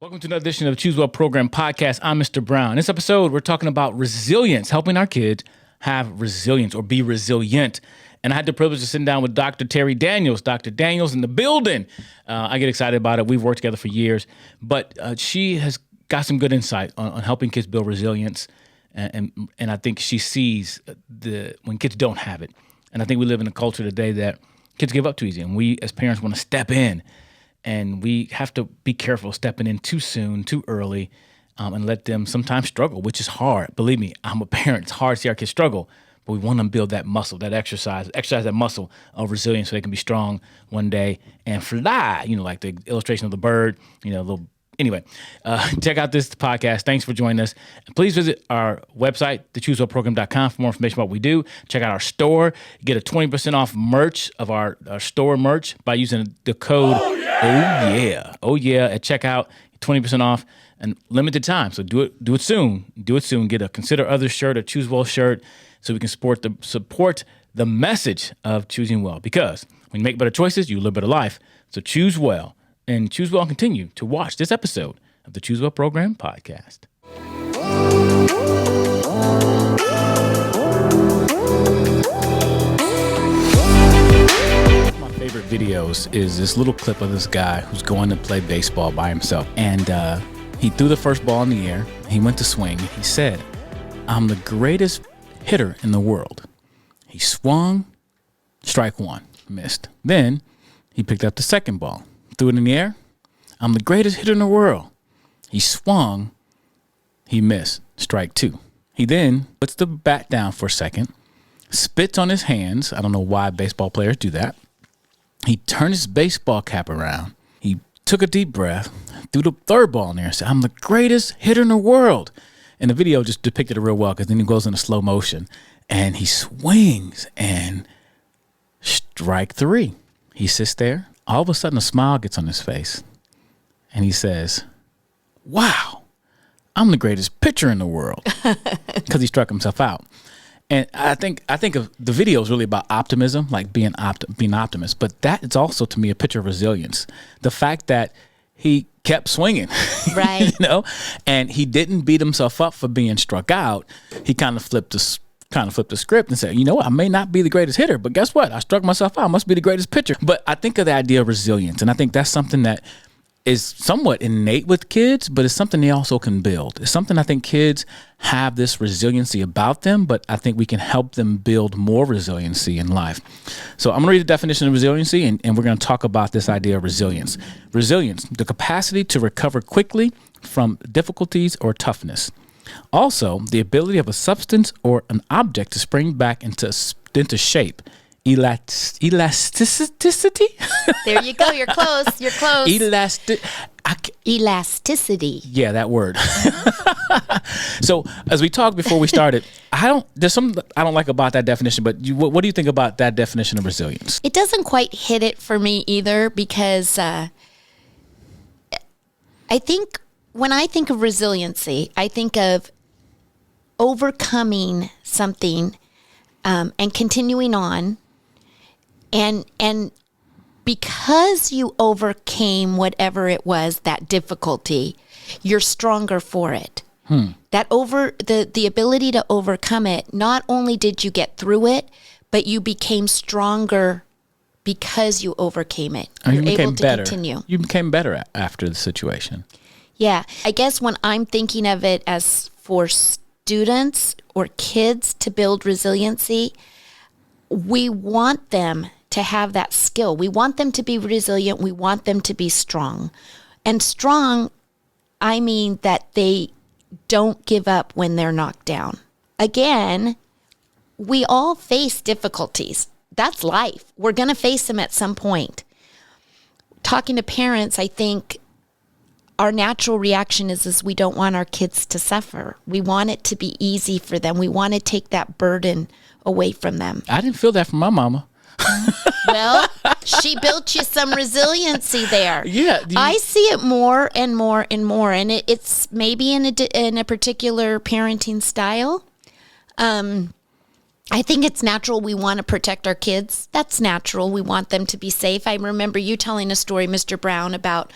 Welcome to another edition of the Choose Well Program podcast. I'm Mr. Brown. In this episode, we're talking about resilience, helping our kids have resilience or be resilient. And I had the privilege of sitting down with Dr. Terri Daniels. Dr. Daniels in the building. I get excited about it. We've worked together for years. But she has got some good insight on helping kids build resilience. And I think she sees when kids don't have it. And I think we live in a culture today that kids give up too easy. And we as parents want to step in. And we have to be careful stepping in too soon, too early, and let them sometimes struggle, which is hard. Believe me, I'm a parent. It's hard to see our kids struggle, but we want them to build that muscle, that exercise that muscle of resilience so they can be strong one day and fly, like the illustration of the bird, Anyway, check out this podcast. Thanks for joining us. And please visit our website, thechoosewellprogram.com, for more information about what we do. Check out our store. Get a 20% off merch of our store merch by using the code Oh yeah at checkout. 20% off and limited time. So do it soon. Get a Consider Others shirt, a Choose Well shirt, so we can support the message of choosing well. Because when you make better choices, you live a better life. So choose well. And choose well and continue to watch this episode of the Choose Well Program podcast. One of my favorite videos is this little clip of this guy who's going to play baseball by himself. And he threw the first ball in the air. He went to swing. He said, "I'm the greatest hitter in the world." He swung, strike one, missed. Then he picked up the second ball. Threw it in the air. "I'm the greatest hitter in the world." He swung. He missed. Strike two. He then puts the bat down for a second, spits on his hands. I don't know why baseball players do that. He turned his baseball cap around. He took a deep breath, threw the third ball in there and said, "I'm the greatest hitter in the world." And the video just depicted it real well because then he goes into slow motion and he swings and strike three. He sits there. All of a sudden, a smile gets on his face, and he says, "Wow, I'm the greatest pitcher in the world," because he struck himself out. And I think of the video is really about optimism, like being optimist. But that is also, to me, a picture of resilience. The fact that he kept swinging, right? And he didn't beat himself up for being struck out. He kind of flipped the script and said, "You know what? I may not be the greatest hitter, but guess what? I struck myself out. I must be the greatest pitcher." But I think of the idea of resilience, and I think that's something that is somewhat innate with kids, but it's something they also can build. It's something I think kids have this resiliency about them, but I think we can help them build more resiliency in life. So I'm going to read the definition of resiliency, and we're going to talk about this idea of resilience. Resilience, the capacity to recover quickly from difficulties or toughness. Also, the ability of a substance or an object to spring back into shape. Elasticity? There you go. You're close. Elasticity. Yeah, that word. So, as we talked before we started, there's something I don't like about that definition, but what do you think about that definition of resilience? It doesn't quite hit it for me either, because I think when I think of resiliency, I think of overcoming something and continuing on. And because you overcame whatever it was, that difficulty, you're stronger for it. That the ability to overcome it, not only did you get through it, but you became stronger because you overcame it. You're able to continue. You became better after the situation. Yeah. I guess when I'm thinking of it as for students or kids to build resiliency, we want them to have that skill. We want them to be resilient. We want them to be strong. And strong, I mean that they don't give up when they're knocked down. Again, we all face difficulties. That's life. We're going to face them at some point. Talking to parents, I think our natural reaction is we don't want our kids to suffer. We want it to be easy for them. We want to take that burden away from them. I didn't feel that from my mama. Well, she built you some resiliency there. Yeah, I see it more and more and more, and it's maybe in a particular parenting style. I think it's natural. We want to protect our kids. That's natural. We want them to be safe. I remember you telling a story, Mr. Brown, about,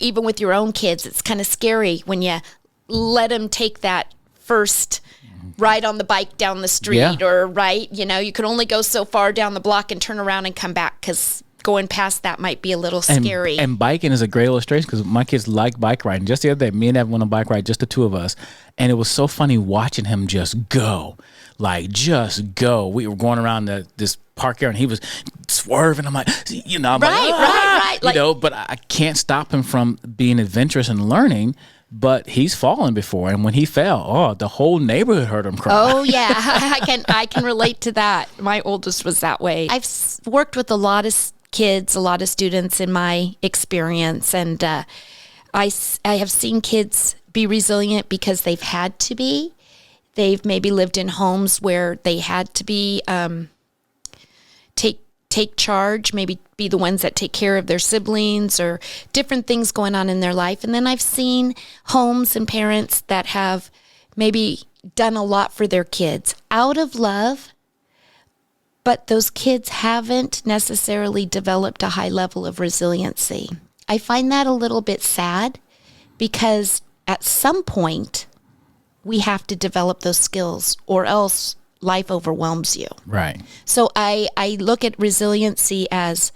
even with your own kids, it's kind of scary when you let them take that first ride on the bike down the street or you can only go so far down the block and turn around and come back because going past that might be a little scary. And biking is a great illustration because my kids like bike riding. Just the other day, me and Evan went on a bike ride, just the two of us. And it was so funny watching him just go. We were going around this park area and he was swerving. I'm like, right. But I can't stop him from being adventurous and learning. But he's fallen before, and when he fell, the whole neighborhood heard him cry. Oh yeah, I can relate to that. My oldest was that way. I've worked with a lot of kids, a lot of students in my experience, and I have seen kids be resilient because they've had to be. They've maybe lived in homes where they had to be take charge, maybe be the ones that take care of their siblings or different things going on in their life. And then I've seen homes and parents that have maybe done a lot for their kids out of love, but those kids haven't necessarily developed a high level of resiliency. I find that a little bit sad because at some point we have to develop those skills or else life overwhelms you. Right. So I look at resiliency as,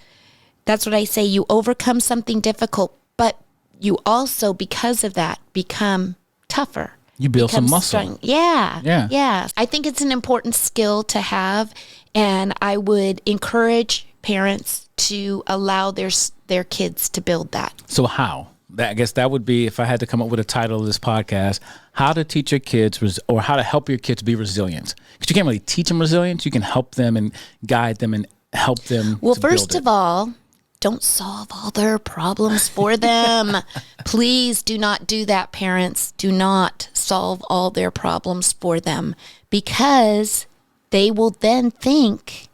that's what I say, you overcome something difficult, but you also, because of that, become tougher. You build some muscle. Strong. Yeah. I think it's an important skill to have, and I would encourage parents to allow their kids to build that. So how? I guess that would be, if I had to come up with a title of this podcast, how to teach your kids or how to help your kids be resilient. Because you can't really teach them resilience. You can help them and guide them and help them. Well, first of all, don't solve all their problems for them. Please do not do that, parents. Do not solve all their problems for them, because they will then think,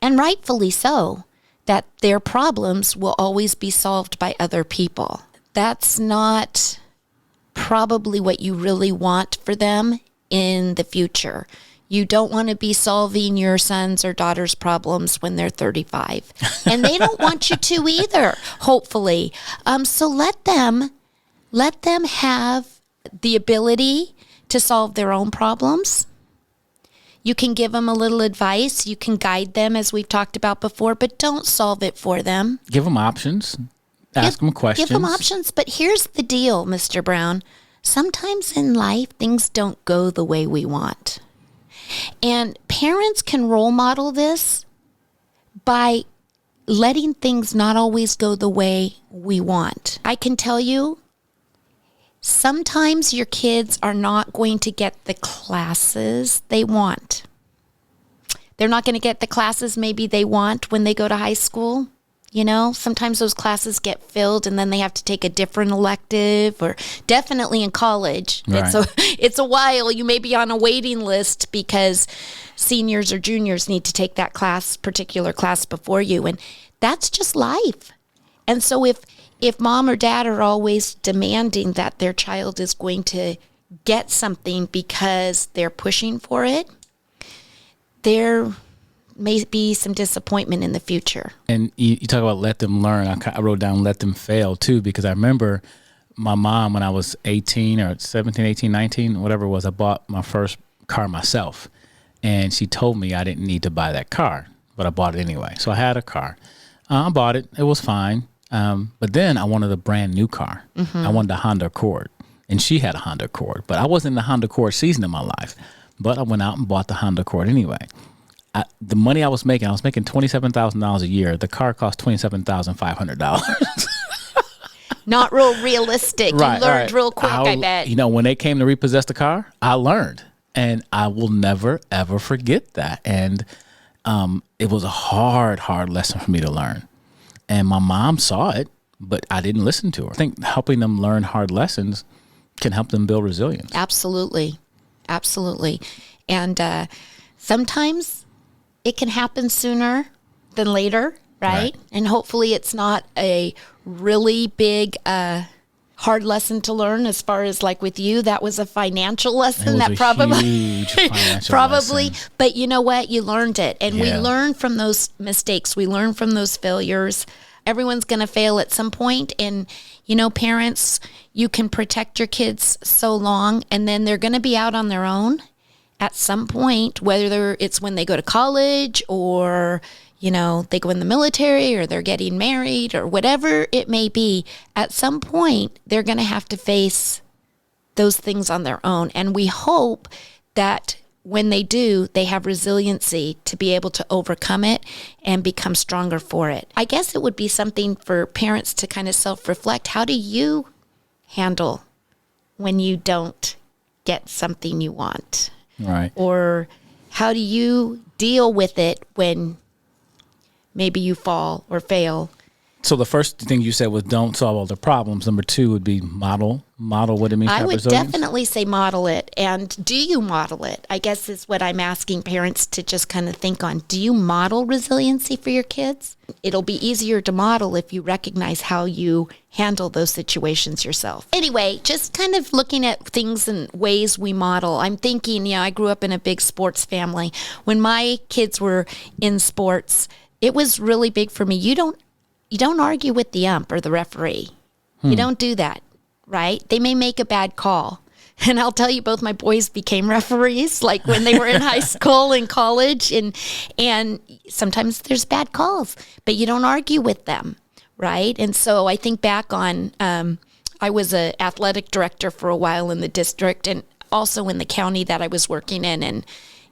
and rightfully so, that their problems will always be solved by other people. That's not probably what you really want for them in the future. You don't want to be solving your son's or daughter's problems when they're 35. And they don't want you to either, hopefully. So let them have the ability to solve their own problems. You can give them a little advice. You can guide them, as we've talked about before, but don't solve it for them. Give them options. Ask them questions. Give them options. But here's the deal, Mr. Brown. Sometimes in life, things don't go the way we want. And parents can role model this by letting things not always go the way we want. I can tell you, sometimes your kids are not going to get the classes they want. They're not going to get the classes maybe they want when they go to high school. You know, sometimes those classes get filled and then they have to take a different elective, or definitely in college. Right. It's a while. You may be on a waiting list because seniors or juniors need to take that particular class before you. And that's just life. And so if mom or dad are always demanding that their child is going to get something because they're pushing for it, there may be some disappointment in the future. And you talk about let them learn. I wrote down let them fail too, because I remember my mom, when I was 18 or 17, 18, 19, whatever it was, I bought my first car myself. And she told me I didn't need to buy that car, but I bought it anyway. So I had a car. I bought it. It was fine. But then I wanted a brand new car. Mm-hmm. I wanted a Honda Accord. And she had a Honda Accord. But I wasn't in the Honda Accord season of my life. But I went out and bought the Honda Accord anyway. The money I was making $27,000 a year. The car cost $27,500. Not real realistic. Right, you learned real quick, I bet. You know, when they came to repossess the car, I learned. And I will never, ever forget that. And it was a hard lesson for me to learn. And my mom saw it, but I didn't listen to her. I think helping them learn hard lessons can help them build resilience. Absolutely. And sometimes it can happen sooner than later, right? And hopefully it's not a really big, hard lesson to learn. As far as like with you, that was a financial lesson. It was a huge financial lesson. But you know what? You learned it. And we learn from those mistakes. We learn from those failures. Everyone's going to fail at some point. And Parents, you can protect your kids so long, and then they're going to be out on their own at some point, whether it's when they go to college or, they go in the military or they're getting married or whatever it may be. At some point, they're going to have to face those things on their own. And we hope that when they do, they have resiliency to be able to overcome it and become stronger for it. I guess it would be something for parents to kind of self-reflect. How do you handle when you don't get something you want? Right. Or how do you deal with it when maybe you fall or fail? So the first thing you said was don't solve all the problems. Number 2 would be model what it means to I have would resilience. definitely say model it. And do you model it? I guess is what I'm asking parents to just kind of think on. Do you model resiliency for your kids? It'll be easier to model if you recognize how you handle those situations yourself. Anyway, just kind of looking at things and ways we model. I'm thinking, I grew up in a big sports family. When my kids were in sports, it was really big for me. You don't argue with the ump or the referee. You don't do that, right? They may make a bad call. And I'll tell you, both my boys became referees, like when they were in high school and college. And sometimes there's bad calls, but you don't argue with them, right? And so I think back on, I was an athletic director for a while in the district and also in the county that I was working in.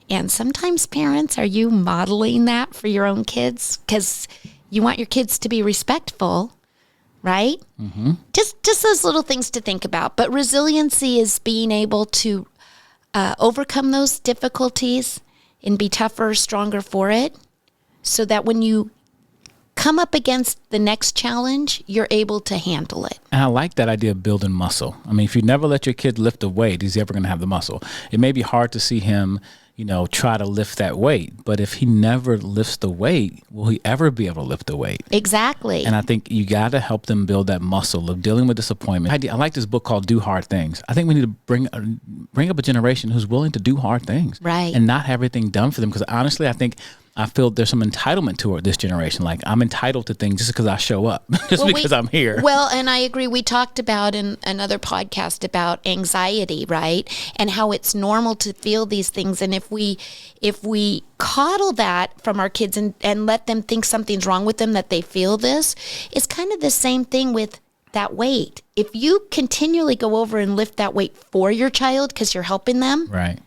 And sometimes parents, are you modeling that for your own kids? Because you want your kids to be respectful, right? Mm-hmm. Just those little things to think about. But resiliency is being able to overcome those difficulties and be tougher, stronger for it, so that when you come up against the next challenge, you're able to handle it. And I like that idea of building muscle. I mean, if you never let your kid lift a weight, he's ever going to have the muscle. It may be hard to see him try to lift that weight. But if he never lifts the weight, will he ever be able to lift the weight? Exactly. And I think you got to help them build that muscle of dealing with disappointment. I like this book called Do Hard Things. I think we need to bring up a generation who's willing to do hard things. Right. And not have everything done for them. Because honestly, I feel there's some entitlement toward this generation. Like, I'm entitled to things just because I show up, because I'm here. Well, and I agree. We talked about in another podcast about anxiety, right? And how it's normal to feel these things. And if we coddle that from our kids and let them think something's wrong with them, that they feel this, it's kind of the same thing with that weight. If you continually go over and lift that weight for your child because you're helping them, right,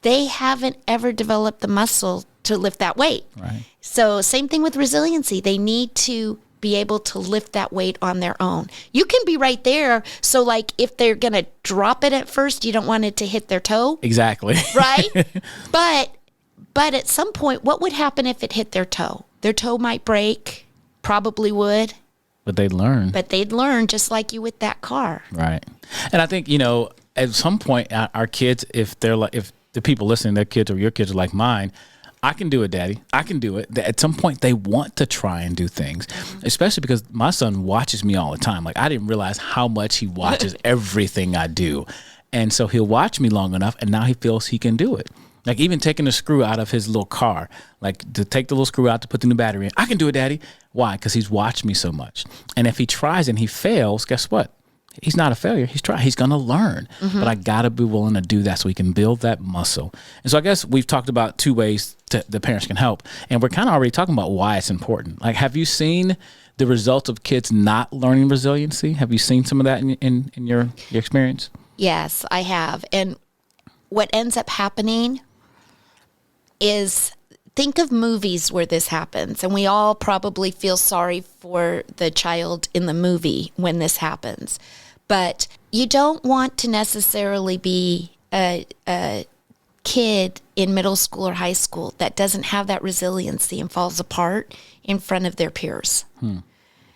they haven't ever developed the muscle to lift that weight. Right. So same thing with resiliency. They need to be able to lift that weight on their own. You can be right there. So like if they're going to drop it at first, you don't want it to hit their toe. Exactly. Right? But at some point, what would happen if it hit their toe? Their toe might break, probably would. But they'd learn. But they'd learn, just like you with that car. Right. And I think, at some point, our kids, if the people listening, their kids or your kids are like mine, I can do it, Daddy. I can do it. At some point, they want to try and do things, especially because my son watches me all the time. Like, I didn't realize how much he watches everything I do. And so he'll watch me long enough, and now he feels he can do it. Like, even taking the screw out of his little car, like to take the little screw out to put the new battery in. I can do it, Daddy. Why? Because he's watched me so much. And if he tries and he fails, guess what? He's not a failure. He's going to learn. Mm-hmm. But I got to be willing to do that so we can build that muscle. And so I guess we've talked about 2 ways the parents can help. And we're kind of already talking about why it's important. Like, have you seen the results of kids not learning resiliency? Have you seen some of that in your experience? Yes, I have. And what ends up happening is, think of movies where this happens. And we all probably feel sorry for the child in the movie when this happens. But you don't want to necessarily be a kid in middle school or high school that doesn't have that resiliency and falls apart in front of their peers.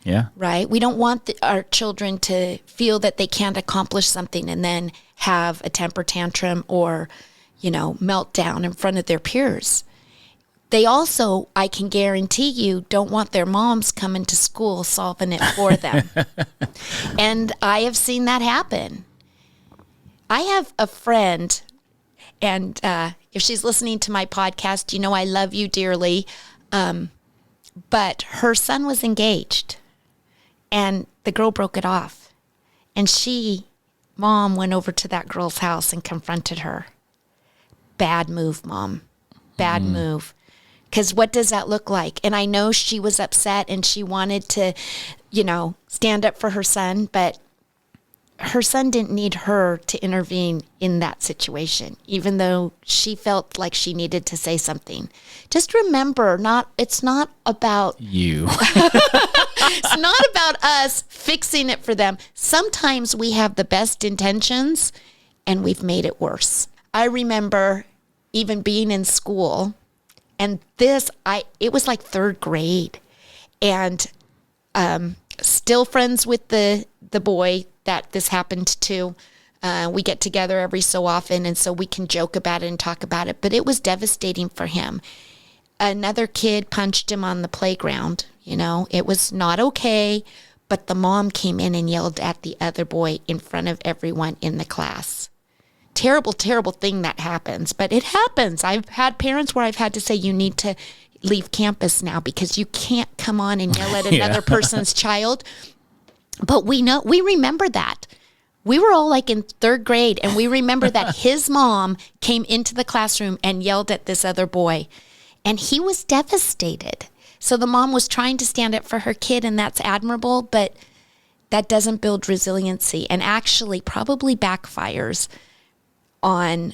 Yeah. Right? We don't want our children to feel that they can't accomplish something and then have a temper tantrum or, meltdown in front of their peers. They also, I can guarantee you, don't want their moms coming to school solving it for them. And I have seen that happen. I have a friend, and if she's listening to my podcast, I love you dearly. But her son was engaged. And the girl broke it off. And Mom went over to that girl's house and confronted her. Bad move, Mom. Bad move. Because what does that look like? And I know she was upset and she wanted to, stand up for her son, but her son didn't need her to intervene in that situation, even though she felt like she needed to say something. Just remember, it's not about you. It's not about us fixing it for them. Sometimes we have the best intentions and we've made it worse. I remember even being in school, and it was like third grade, and still friends with the boy that this happened to. We get together every so often, and so we can joke about it and talk about it, but it was devastating for him. Another kid punched him on the playground. It was not okay, but the mom came in and yelled at the other boy in front of everyone in the class. Terrible, terrible thing that happens, but it happens. I've had parents where I've had to say, you need to leave campus now because you can't come on and yell at another person's child. But we remember that. We were all like in third grade, and we remember that his mom came into the classroom and yelled at this other boy, and he was devastated. So the mom was trying to stand up for her kid, and that's admirable, but that doesn't build resiliency and actually probably backfires on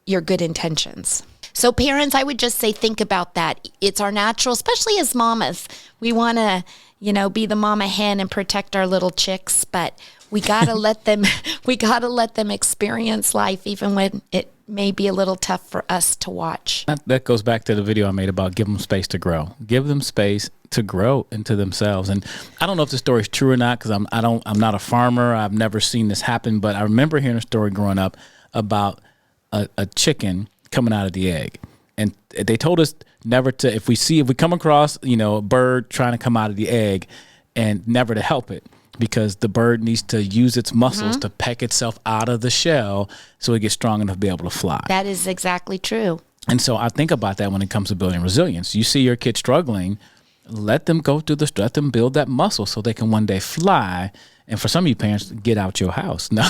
your good intentions. So parents, I would just say, think about that. It's our natural, especially as mamas. We want to, be the mama hen and protect our little chicks, but we got to let them experience life even when it may be a little tough for us to watch. That goes back to the video I made about give them space to grow. Give them space to grow into themselves. And I don't know if the story is true or not, because I'm not a farmer. I've never seen this happen, but I remember hearing a story growing up about a chicken coming out of the egg. And they told us never to, if we come across, a bird trying to come out of the egg, and never to help it, because the bird needs to use its muscles to peck itself out of the shell so it gets strong enough to be able to fly. That is exactly true. And so I think about that when it comes to building resilience. You see your kid struggling, let them go through let them build that muscle so they can one day fly. And for some of you parents, get out your house. No.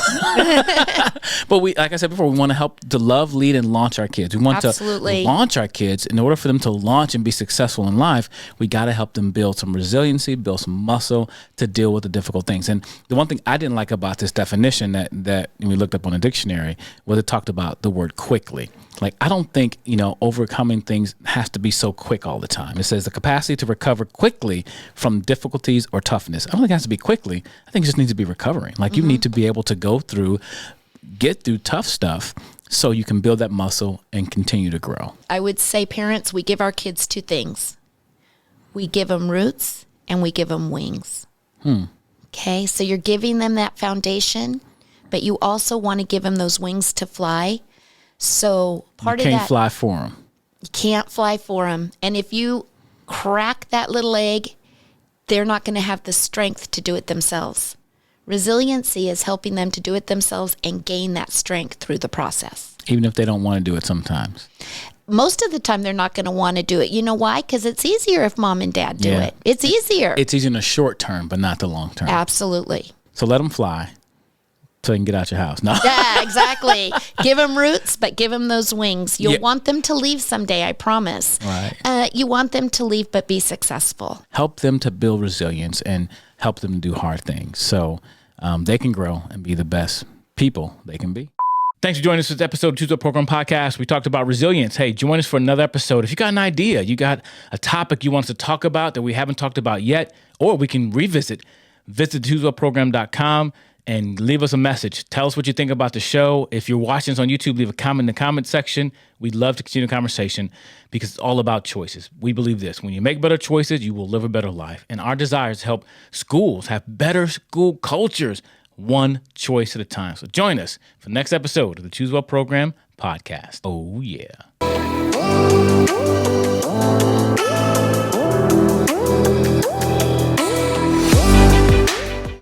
But like I said before, we want to help to love, lead, and launch our kids. We want Absolutely. to launch our kids. In order for them to launch and be successful in life, we got to help them build some resiliency, build some muscle to deal with the difficult things. And the one thing I didn't like about this definition that we looked up on a dictionary was it talked about the word quickly. Like, I don't think, overcoming things has to be so quick all the time. It says the capacity to recover quickly from difficulties or toughness. I don't think it has to be quickly. I think it just needs to be recovering. Like, you need to be able to get through tough stuff so you can build that muscle and continue to grow. I would say, parents, we give our kids two things. We give them roots and we give them wings. Okay, so you're giving them that foundation, but you also want to give them those wings to fly. So part of that, you can't fly for them. You can't fly for them. And if you crack that little egg, they're not going to have the strength to do it themselves. Resiliency is helping them to do it themselves and gain that strength through the process. Even if they don't want to do it sometimes. Most of the time, they're not going to want to do it. You know why? Because it's easier if mom and dad do it. It's easier. It's easier in the short term, but not the long term. Absolutely. So let them fly so you can get out your house. No. Yeah, exactly. Give them roots, but give them those wings. You'll want them to leave someday, I promise. Right. You want them to leave, but be successful. Help them to build resilience and help them to do hard things so they can grow and be the best people they can be. Thanks for joining us for this episode of Tuesday Program Podcast. We talked about resilience. Hey, join us for another episode. If you got an idea, you got a topic you want us to talk about that we haven't talked about yet, or we can revisit, visit TuesdayProgram.com and leave us a message. Tell us what you think about the show. If you're watching us on YouTube, leave a comment in the comment section. We'd love to continue the conversation because it's all about choices. We believe this. When you make better choices, you will live a better life. And our desire is to help schools have better school cultures, one choice at a time. So join us for the next episode of the Choose Well Program Podcast. Oh, yeah.